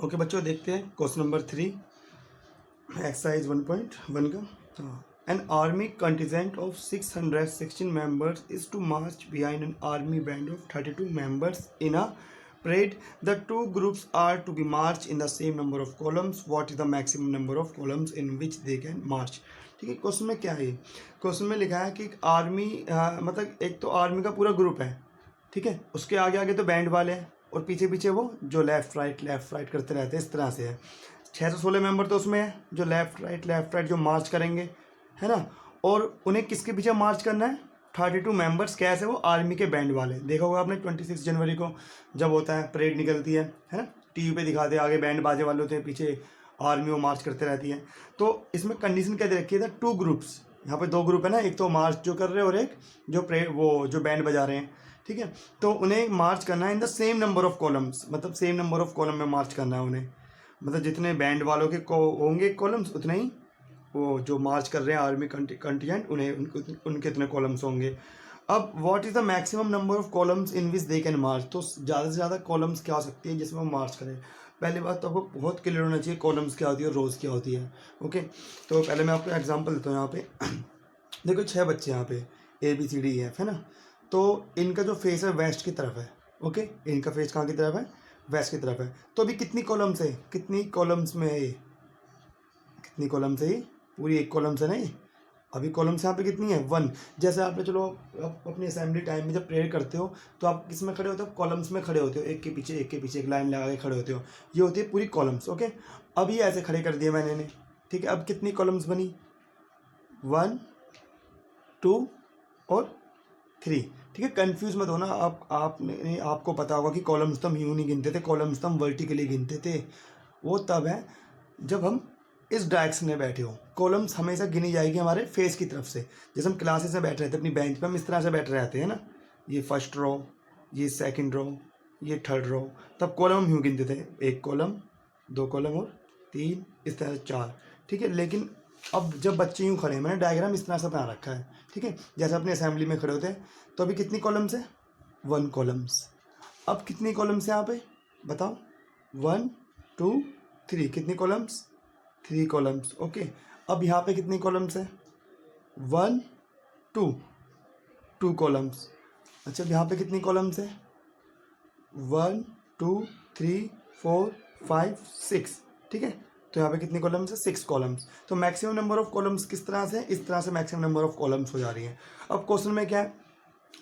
Okay बच्चों, देखते हैं क्वेश्चन नंबर 3 एक्सरसाइज 1.1 का। An army contingent of 616 members is to march behind an army band of 32 members in a parade. The two groups are to be marched in the same number of columns. What is the maximum number of columns in which they can march? ठीक है, question में क्या है? Question में लिखा है कि एक आर्मी मतलब एक तो आर्मी का पूरा ग्रुप है, ठीक है, उसके आगे आगे तो बैंड वाले हैं और पीछे पीछे वो जो लेफ़्ट राइट करते रहते हैं, इस तरह से है। 616 मेंबर तो उसमें है जो लेफ़्ट राइट जो मार्च करेंगे, है ना। और उन्हें किसके पीछे मार्च करना है? 32 मेंबर्स। कैसे? वो आर्मी के बैंड वाले। देखा होगा आपने 26 जनवरी को जब होता है, परेड निकलती है ना, टीवी पे दिखाते हैं, आगे बैंड बाजे वाले होते हैं, पीछे आर्मी वो मार्च करते रहती है। तो इसमें कंडीशन क्या दे रखी है? 2 ग्रुप्स। यहाँ पे 2 ग्रुप है ना, एक तो मार्च जो कर रहे हैं और एक जो बैंड बजा रहे हैं, ठीक है। तो उन्हें मार्च करना है in the same number of columns, मतलब सेम नंबर ऑफ कॉलम में मार्च करना है उन्हें। मतलब जितने बैंड वालों के होंगे कॉलम्स, उतने ही वो जो मार्च कर रहे हैं आर्मी कंटिजेंट उन्हें उनके इतने कॉलम्स होंगे। अब what is the maximum number of columns in which they can march? तो ज़्यादा से ज़्यादा कॉलम्स क्या हो सकती है जिसमें वो मार्च करें? पहली बात तो आपको बहुत क्लियर होना चाहिए कॉलम्स क्या होती है और रोज़ क्या होती है। ओके, तो पहले मैं आपको एग्जांपल देता हूँ। यहाँ पे देखो 6 बच्चे यहाँ पे ABCDEF है ना। तो इनका जो फेस है वेस्ट की तरफ है। ओके, इनका फेस कहाँ की तरफ है? वेस्ट की तरफ है। तो अभी कितनी कॉलम्स है? कितनी कॉलम्स में है ये? कितनी कॉलम्स है ये? पूरी एक कॉलम्स है ना ये। अभी कॉलम्स यहाँ पे कितनी है? 1। जैसे आपने चलो आप अपनी असेंबली टाइम में जब प्रेयर करते हो तो आप किस में खड़े होते हो? कॉलम्स में खड़े होते हो, एक के पीछे एक लाइन लगा के खड़े होते हो। ये होती है पूरी कॉलम्स। ओके, अब ये ऐसे खड़े कर दिए मैंने, ठीक है। अब कितनी कॉलम्स बनी? 1, 2 और 3, ठीक है। कंफ्यूज मत होना। आपको पता होगा कि कॉलम्स तो हम यूँ नहीं गिनते थे, कॉलम्स तो हम वर्टिकली गिनते थे। वो तब है जब हम इस डायरेक्शन में बैठे हो। कॉलम्स हमेशा गिनी जाएगी हमारे फेस की तरफ से। जैसे हम क्लासेस में बैठ रहे थे अपनी बेंच पे, हम इस तरह से बैठ रहते हैं ना, ये फर्स्ट रो, ये सेकंड रो, ये थर्ड रो, तब कॉलम हम यूँ गिनते थे, 1 कॉलम, 2 कॉलम और 3, इस तरह से 4, ठीक है। लेकिन अब जब बच्चे यूँ खड़े हैं, मैंने डायग्राम इस तरह से बना रखा है, ठीक है। जैसे अपनी असेंबली में खड़े होते हैं। तो अभी कितनी कॉलम्स है? 1 कॉलम्स। अब कितनी कॉलम्स है यहाँ पे बताओ? 1, 2, 3। कितनी कॉलम्स? 3 कॉलम्स। ओके, अब यहाँ पे कितनी कॉलम्स है? 1, 2 कॉलम्स। अच्छा, अब यहाँ पे कितनी कॉलम्स है? 1, 2, 3, 4, 5, 6, ठीक है। तो यहाँ पे कितनी कॉलम्स है? 6 कॉलम्स। तो मैक्सिमम नंबर ऑफ कॉलम्स किस तरह से? इस तरह से मैक्सिमम नंबर ऑफ कॉलम्स हो जा रही है। अब क्वेश्चन में क्या है?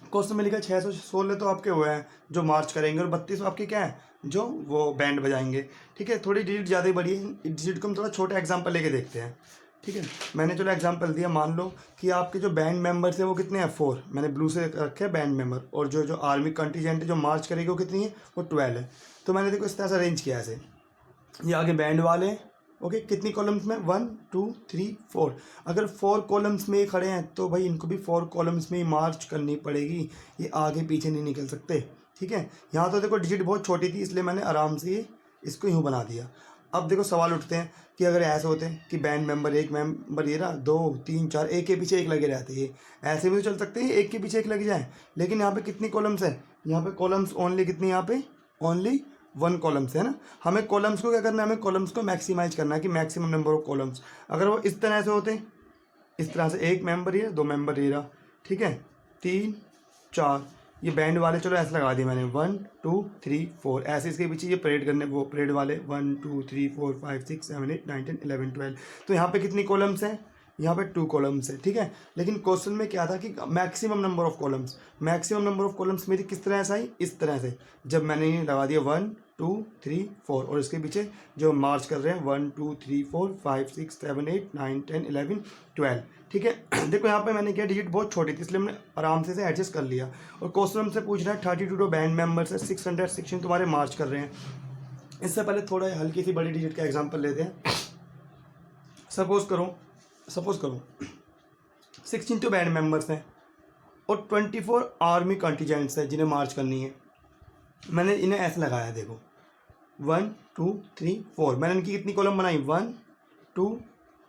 क्वेश्चन में लिखा 616 तो आपके हुए हैं जो मार्च करेंगे और 32 आपके क्या है जो वो बैंड बजाएंगे, ठीक है। थोड़ी डिजिट ज़्यादा ही बड़ी है, डिजिट को हम थोड़ा छोटा एग्जांपल लेके देखते हैं, ठीक है। मैंने चलो एग्जांपल दिया, मान लो कि आपके जो बैंड मेंबर्स है वो कितने हैं? 4। मैंने ब्लू से रखे हैं बैंड मेंबर। और जो आर्मी कंटीजेंट है जो मार्च करेगी वो कितनी है? वो 12 है। तो मैंने देखो इस तरह से अरेंज किया ऐसे, ये आगे बैंड वाले हैं। ओके, कितनी कॉलम्स में? 1, 2, 3, 4। अगर 4 कॉलम्स में ये खड़े हैं तो भाई इनको भी 4 कॉलम्स में ही मार्च करनी पड़ेगी, ये आगे पीछे नहीं निकल सकते, ठीक है। यहाँ तो देखो डिजिट बहुत छोटी थी, इसलिए मैंने आराम से इसको यूँ बना दिया। अब देखो सवाल उठते हैं कि अगर ऐसे होते हैं कि बैंड मेंबर, एक मेंबर ये रहा, 2, 3, 4, एक के पीछे एक लगे रहते हैं, ऐसे भी तो चल सकते हैं एक के पीछे एक लग जाए। लेकिन यहाँ पे कितनी कॉलम्स है? यहाँ पे कॉलम्स ओनली कितनी? यहाँ पे ओनली 1 कॉलम्स है ना। हमें कॉलम्स को क्या करना है? हमें कॉलम्स को मैक्सिमाइज करना है कि मैक्सिमम नंबर ऑफ कॉलम्स। अगर वो इस तरह से होते, इस तरह से एक मेंबर ये, 2 मेंबर ये रहा, ठीक है, 3, 4, ये बैंड वाले चलो ऐसे लगा दिए मैंने, 1, 2, 3, 4, ऐसे इसके पीछे ये परेड करने, वो परेड वाले 1, 2, 3, 4, 5, 6, 7, 8, 9, 10, 11, 12। तो यहाँ पे कितनी कॉलम्स हैं? यहाँ पे 2 कॉलम्स है, ठीक है। लेकिन क्वेश्चन में क्या था कि maximum number of columns. Maximum number of columns मेरी किस तरह से आई? इस तरह से, जब मैंने ये लगा दिया 1, 2, 3, 4 और इसके पीछे जो मार्च कर रहे हैं 1, 2, 3, 4, 5, 6, 7, 8, 9, 10, 11, 12, ठीक है। देखो यहाँ पे मैंने क्या, डिजिट बहुत छोटी थी इसलिए मैंने आराम से एडजस्ट कर लिया। और क्वेश्चन हमसे पूछ रहा है 32 बैंड मेंबर्स है, 616 तुम्हारे मार्च कर रहे हैं। इससे पहले थोड़ा हल्की सी बड़ी डिजिट का एग्जाम्पल लेते हैं। सपोज करो 16 तो बैंड मेंबर्स हैं और 24 आर्मी कंटीजेंट्स हैं जिन्हें मार्च करनी है। मैंने इन्हें ऐसे लगाया, देखो 1, 2, 3, 4। मैंने इनकी कितनी कॉलम बनाई? 1, 2,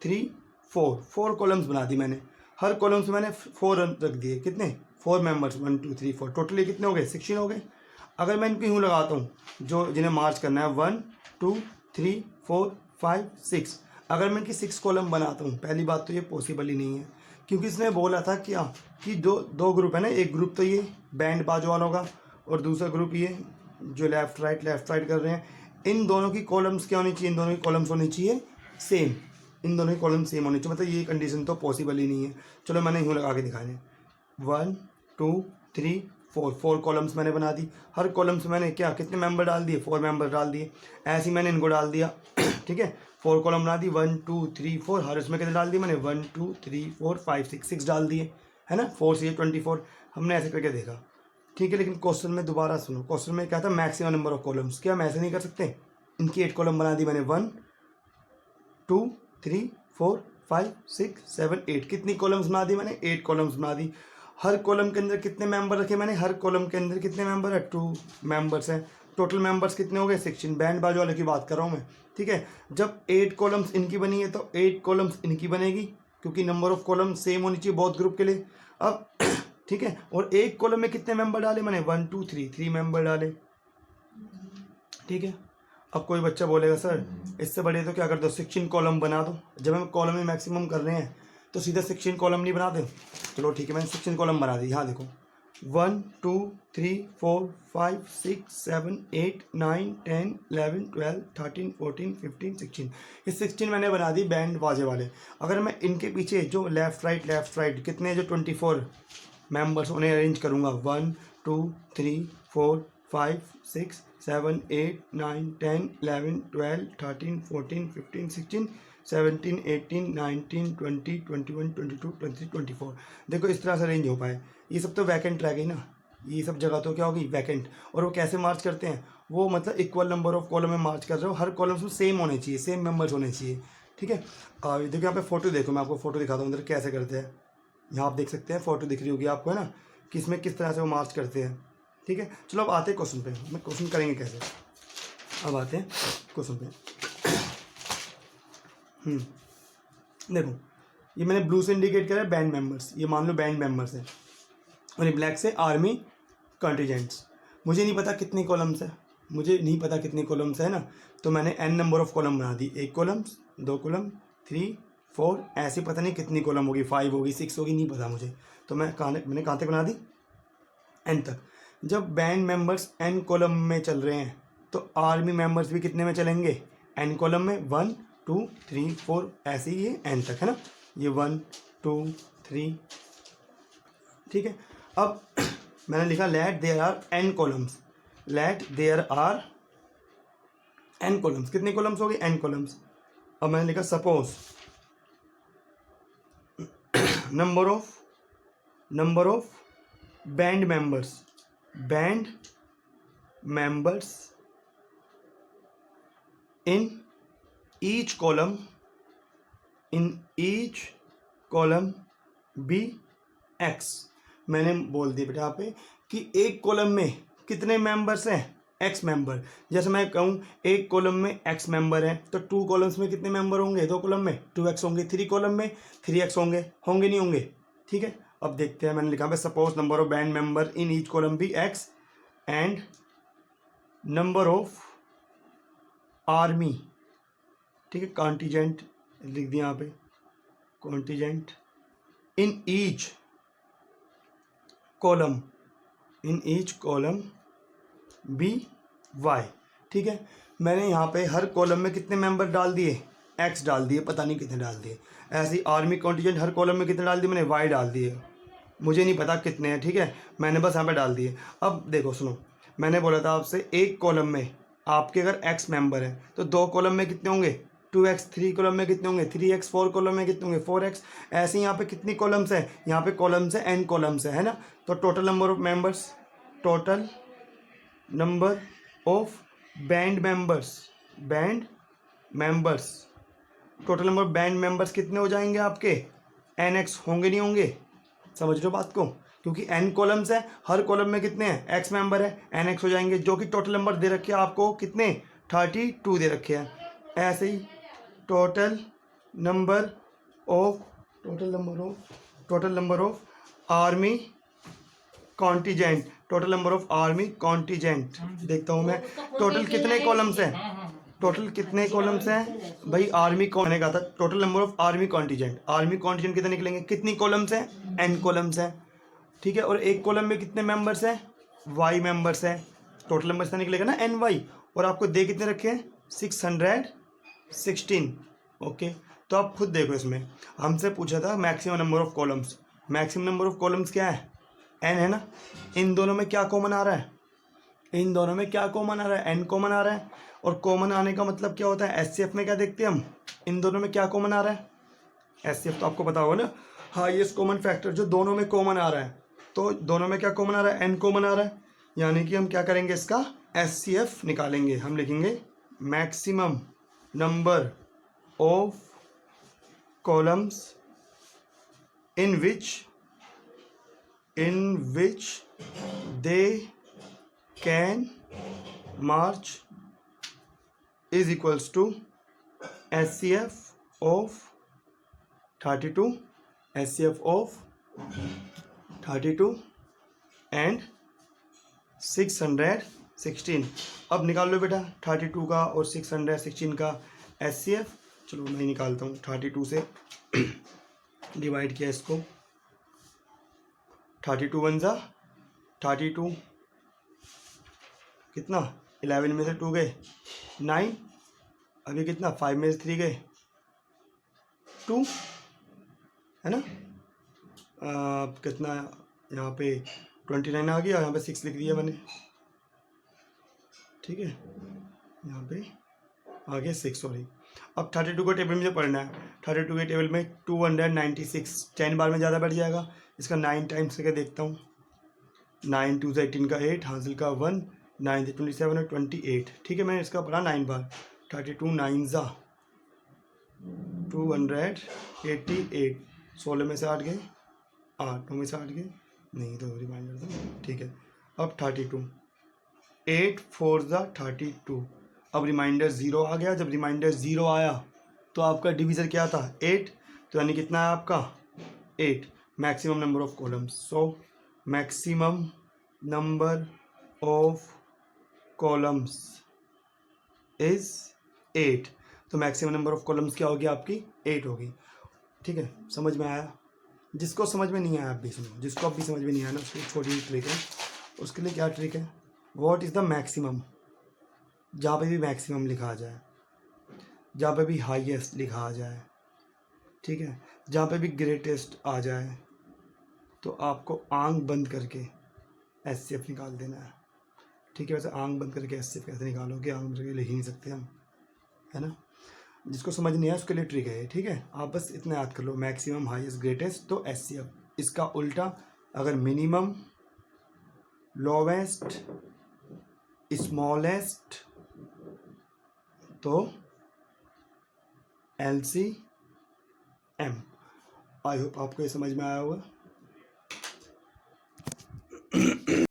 3, 4 कॉलम्स बना दी मैंने। हर कॉलम्स में मैंने 4 रख दिए। कितने? 4 मेंबर्स, 1, 2, 3, 4, टोटली कितने हो गए? 16 हो गए। अगर मैं इनको यूँ लगाता हूँ जो जिन्हें मार्च करना है 1, 2, 3 4 5 6। अगर मैं इनकी 6 कॉलम बनाता हूँ, पहली बात तो ये पॉसिबल ही नहीं है, क्योंकि इसने बोला था क्या कि दो ग्रुप है ना, एक ग्रुप तो ये बैंड बाजू वालों का और दूसरा ग्रुप ये जो लेफ्ट राइट कर रहे हैं। इन दोनों की कॉलम्स क्या होनी चाहिए, इन दोनों की कॉलम्स होनी चाहिए सेम, इन दोनों की कॉलम सेम होनी चाहिए, मतलब ये कंडीशन तो पॉसिबल ही नहीं है। चलो मैंने यूँ लगा के दिखाने, 1 2 3 4 कॉलम्स मैंने बना दी। हर कॉलम्स में मैंने क्या कितने मेंबर डाल दिए, 4 मेंबर डाल दिए। ऐसे ही मैंने इनको डाल दिया ठीक है, 4 कॉलम बना दी, 1 2 3 4। हर इसमें कितने डाल दिए मैंने, 1 2 3 4 5 6 डाल दिए, है ना, 4 से 24। हमने ऐसे करके देखा, ठीक है। लेकिन क्वेश्चन में दोबारा सुनो, क्वेश्चन में क्या था, मैक्सिमम नंबर ऑफ कॉलम्स। क्या हम ऐसे नहीं कर सकते, इनकी 8 कॉलम बना दी मैंने, 1 2 3 4 5 6 7 8। कितनी कॉलम्स बना दी मैंने, 8 कॉलम्स बना दी। हर कॉलम के अंदर कितने मेंबर रखे मैंने, हर कॉलम के अंदर कितने मेंबर है, 2 मेंबर्स हैं। टोटल मेंबर्स कितने हो गए, 16। बैंड बाजू वाले की बात कर रहा हूँ मैं, ठीक है। जब 8 कॉलम्स इनकी बनी है तो 8 कॉलम्स इनकी बनेगी, क्योंकि नंबर ऑफ कॉलम सेम होनी चाहिए बहुत ग्रुप के लिए। अब ठीक है, और एक कॉलम में कितने मेंबर डाले मैंने, 1 2 3 मेंबर डाले, ठीक है। अब कोई बच्चा बोलेगा सर इससे बड़े तो क्या कर दो, 16 कॉलम बना दो। जब हम कॉलम में मैक्सिमम कर रहे हैं तो सीधा 16 कॉलम नहीं बनाते। चलो ठीक है, मैंने 16 कॉलम बना दी। यहाँ देखो, 1 2 3 4 5 6 7 8 9 10 11 12 13 14 15 16। ये 16 मैंने बना दी बैंड बाजे वाले। अगर मैं इनके पीछे जो लेफ्ट राइट कितने जो 24 मेंबर्स उन्हें अरेंज करूँगा, 1 2 3 4 5 6 7 8 9 10 11 12 13 14 15 16 17 18 19 20 21 22 23 24। देखो इस तरह से अरेंज हो पाए। ये सब तो वैकेंट रह गई ना, ये सब जगह तो क्या होगी, वैकेंट। और वो कैसे मार्च करते हैं, वो मतलब इक्वल नंबर ऑफ कॉलम में मार्च कर रहे हो, हर कॉलम्स में सेम होने चाहिए, सेम मेंबर्स होने चाहिए, ठीक है। देखो यहाँ पे फोटो देखो, मैं आपको फोटो दिखाता हूँ इधर कैसे करते हैं। यहाँ आप देख सकते हैं, फोटो दिख रही होगी आपको, है ना, कि इसमें किस तरह से वो मार्च करते हैं, ठीक है। चलो अब आते हैं क्वेश्चन पे, मैं क्वेश्चन करेंगे कैसे। अब आते हैं क्वेश्चन पे। देखो ये मैंने ब्लू से इंडिकेट करा है बैंड मेंबर्स, ये मान लो बैंड मेंबर्स है, और ये ब्लैक से आर्मी कंटिजेंट्स। मुझे नहीं पता कितनी कॉलम्स है, मुझे नहीं पता कितनी कॉलम्स है ना, तो मैंने n नंबर ऑफ कॉलम बना दी, 1 कॉलम्स 2 कॉलम 3 4, ऐसी पता नहीं कितनी कॉलम होगी, 5 होगी 6 होगी, नहीं पता मुझे। तो मैंने कहाँ तक बना दी, n तक। जब बैंड मेंबर्स n कॉलम में चल रहे हैं तो आर्मी मेंबर्स भी कितने में चलेंगे, n कॉलम में, 1 2 3 4, ऐसे ही ये n तक, है ना, ये 1 2 3, ठीक है। अब मैंने लिखा let there are n columns, let there are n columns. कितने कॉलम्स हो गए, n कॉलम्स। अब मैंने लिखा suppose number of band members in each column be x। मैंने बोल दिया बेटा यहाँ पे कि एक कॉलम में कितने मेंबर्स हैं, x मेंबर। जैसे मैं कहूँ एक कॉलम में x मेंबर है, तो 2 कॉलम्स में कितने मेंबर होंगे, 2 कॉलम में 2x होंगे, 3 कॉलम में 3x होंगे नहीं होंगे, ठीक है। अब देखते हैं, मैंने लिखा है suppose number of band member in each column be x and number of army, ठीक है, कॉन्टिजेंट लिख दिया यहाँ पे, contingent in each column be y, ठीक है। मैंने यहाँ पे हर कॉलम में कितने मेंबर डाल दिए, एक्स डाल दिए, पता नहीं कितने डाल दिए। ऐसे ही आर्मी कॉन्टिजेंट हर कॉलम में कितने डाल दिए मैंने, वाई डाल दिए, मुझे नहीं पता कितने हैं, ठीक है, मैंने बस यहाँ पे डाल दिए। अब देखो सुनो, मैंने बोला था आपसे एक कॉलम में आपके अगर एक्स मेंबर है तो 2 कॉलम में कितने होंगे, 2x, 3 कॉलम में कितने होंगे, 3x, 4 कॉलम में कितने होंगे, 4x। ऐसे ही यहाँ पे कितनी कॉलम्स है, यहाँ पे कॉलम्स है n कॉलम्स है ना। तो total number of members, total number of band members कितने हो जाएंगे आपके, nx होंगे नहीं होंगे, समझ रहे हो बात को, क्योंकि n कॉलम्स है, हर कॉलम में कितने हैं, x मेंबर है, nx हो जाएंगे, जो कि टोटल नंबर दे रखे हैं आपको कितने, 32 दे रखे हैं। ऐसे ही total number of army contingent, देखता हूँ मैं टोटल कितने कॉलम्स हैं, टोटल कितने कॉलम्स हैं भाई? आर्मी कौन ने कहा था total number of army contingent कितने निकलेंगे? कितनी कॉलम्स हैं? एन कॉलम्स हैं, ठीक है। और एक कॉलम में कितने मेंबर्स हैं? वाई मेंबर्स हैं। टोटल नंबर से निकलेगा ना एन वाई। और आपको दे कितने रखे हैं? 616। ओके, तो आप खुद देखो, इसमें हमसे पूछा था maximum number of columns. Maximum number of columns क्या है? एन है ना। इन दोनों में क्या कॉमन आ रहा है? इन दोनों में क्या कॉमन आ रहा है? एन कॉमन आ रहा है। और कॉमन आने का मतलब क्या होता है? एचसीएफ में क्या देखते हैं हम? इन दोनों में क्या कॉमन आ रहा है? एचसीएफ तो आपको पता होगा ना, हाईएस्ट कॉमन फैक्टर जो दोनों में कॉमन आ रहा है। तो दोनों में क्या कॉमन आ रहा है? एन कॉमन आ रहा है। यानी कि हम क्या करेंगे? इसका एचसीएफ निकालेंगे। हम लिखेंगे maximum number of columns in which they can march is equals to SCF of 32 and 616। अब निकाल लो बेटा 32 का और 616 का SCF। चलो मैं निकालता हूँ। 32 से डिवाइड किया इसको, 32 वन ज़ा 32, कितना? 11 में से 2 गए 9, अभी कितना? 5 में से 3 गए 2, है ना। कितना यहाँ पे 29 आ गया, यहाँ पे 6 लिख दिया मैंने, ठीक है। यहाँ पे आ गया 6, सॉरी। अब 32 को टेबल में जो पढ़ना है, 32 के टेबल में 296 10 बार में ज़्यादा बढ़ जाएगा। इसका 9 टाइम्स करके देखता हूँ। 9 2 से 18 का 8, हासिल का 1, 9 से 27 और 28, ठीक है। मैंने इसका पढ़ा 9 बार। 32 9 ज़ा 288, 16 में से 8 गए 8, 9 में से 8 गए नहीं, तो रिमाइंडर था, ठीक है। अब 32 8 4 ज़ा 32। अब रिमाइंडर 0 आ गया। जब रिमाइंडर 0 आया तो आपका डिवीज़र क्या था? 8। तो यानी कितना है आपका? 8। Maximum number of columns, so maximum number of columns is 8। तो मैक्सिमम नंबर ऑफ कॉलम्स क्या होगी आपकी? 8 होगी, ठीक है। समझ में आया? जिसको समझ में नहीं आया आप भी सुनो, जिसको अब भी समझ में नहीं आया ना, उसकी छोटी सी ट्रिक है। उसके लिए क्या ट्रिक है? What is the maximum? जहाँ पे भी मैक्सिमम लिखा आ जाए, जहाँ पे भी हाईएस्ट लिखा आ जाए, ठीक है, जहाँ पे भी ग्रेटेस्ट आ जाए, तो आपको आंख बंद करके एचसीएफ निकाल देना है, ठीक है। वैसे आंख बंद करके एचसीएफ कैसे निकालोगे? आंख बंद करके लिख ही नहीं सकते हम, है ना। जिसको समझ नहीं आया उसके लिए ट्रिक है, ठीक है। आप बस इतना याद कर लो, मैक्सिमम हाईएस्ट ग्रेटेस्ट तो एचसीएफ। इसका उल्टा अगर मिनिमम लोवेस्ट स्मॉलेस्ट तो LCM। आई होप आपको ये समझ में आया होगा।